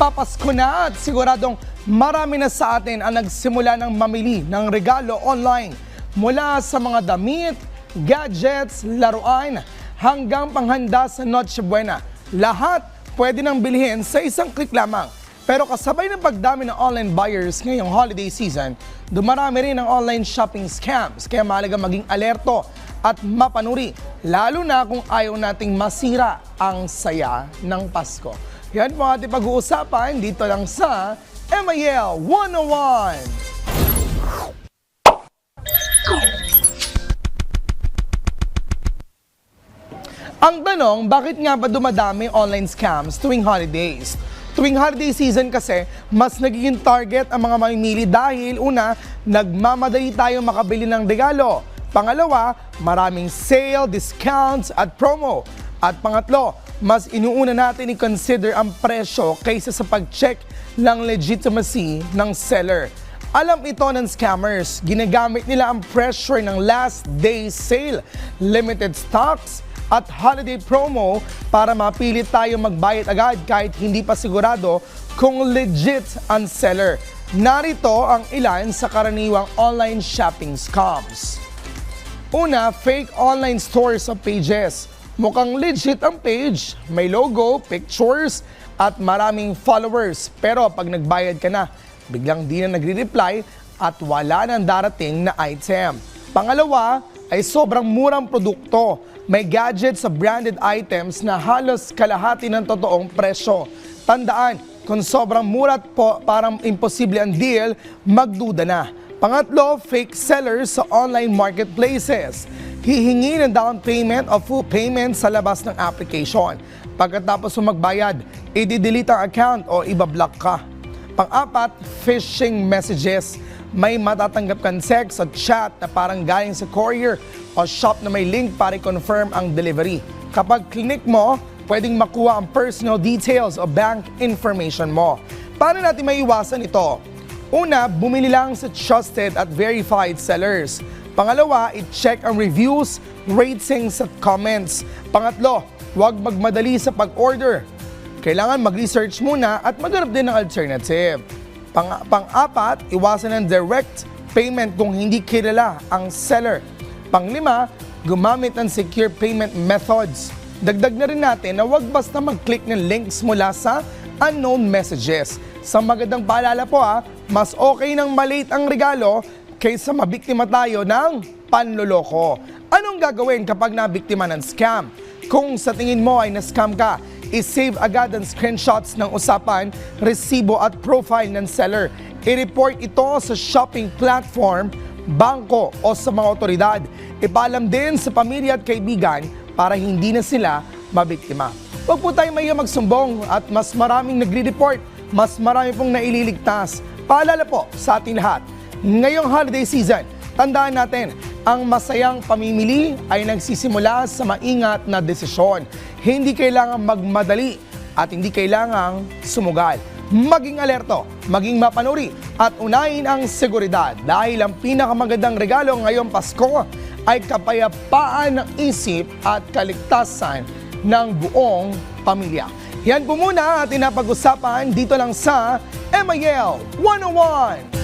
Magpapasko na at siguradong marami na sa atin ang nagsimula ng mamili ng regalo online. Mula sa mga damit, gadgets, laruan, hanggang panghanda sa Noche Buena. Lahat pwede nang bilhin sa isang click lamang. Pero kasabay ng pagdami ng online buyers ngayong holiday season, dumarami rin ang online shopping scams. Kaya mahalaga maging alerto at mapanuri, lalo na kung ayaw nating masira ang saya ng Pasko. Yan po ating pag-uusapan dito lang sa MIL 101. Ang tanong, bakit nga ba dumadami online scams tuwing holidays? Tuwing holiday season kasi, mas nagiging target ang mga mamimili dahil una, nagmamadali tayo makabili ng regalo. Pangalawa, maraming sale, discounts at promo. At pangatlo, mas inuuna natin i-consider ang presyo kaysa sa pag-check ng legitimacy ng seller. Alam ito ng scammers, ginagamit nila ang pressure ng last day sale, limited stocks, at holiday promo para mapilit tayo magbayad agad kahit hindi pa sigurado kung legit ang seller. Narito ang ilan sa karaniwang online shopping scams. Una, fake online stores of pages. Mukhang legit ang page, may logo, pictures, at maraming followers. Pero pag nagbayad ka na, biglang di na nagre-reply at wala nang darating na item. Pangalawa, ay sobrang murang produkto. May gadgets sa branded items na halos kalahati ng totoong presyo. Tandaan, kung sobrang mura at parang imposible ang deal, magduda na. Pangatlo, fake sellers sa online marketplaces. Hihingi ng down payment o full payment sa labas ng application. Pagkatapos mo magbayad, i-delete ang account o ibablock ka. Pang-apat, phishing messages. May matatanggap kang text o chat na parang galing sa courier o shop na may link para i-confirm ang delivery. Kapag click mo, pwedeng makuha ang personal details o bank information mo. Paano natin maiwasan ito? Una, bumili lang sa trusted at verified sellers. Pangalawa, i-check ang reviews, ratings at comments. Pangatlo, huwag magmadali sa pag-order. Kailangan mag-research muna at maghanap din ng alternative. Pang-apat, iwasan ng direct payment kung hindi kilala ang seller. Panglima, gumamit ng secure payment methods. Dagdag na rin natin na huwag basta mag-click ng links mula sa unknown messages. Sa magandang paalala po mas okay nang malate ang regalo kaysa mabiktima tayo ng panloloko. Anong gagawin kapag nabiktima ng scam? Kung sa tingin mo ay na-scam ka, i-save agad ang screenshots ng usapan, resibo at profile ng seller. I-report ito sa shopping platform, bangko o sa mga otoridad. Ipaalam din sa pamilya at kaibigan para hindi na sila mabiktima. Huwag po tayo mahiya magsumbong at mas maraming nagre-report, mas marami pong naililigtas. Paalala po sa ating lahat, ngayong holiday season, tandaan natin, ang masayang pamimili ay nagsisimula sa maingat na desisyon. Hindi kailangang magmadali at hindi kailangang sumugal. Maging alerto, maging mapanuri at unahin ang seguridad dahil ang pinakamagandang regalo ngayong Pasko ay kapayapaan ng isip at kaligtasan ng buong pamilya. Yan po muna at napag-usapan dito lang sa MIL 101.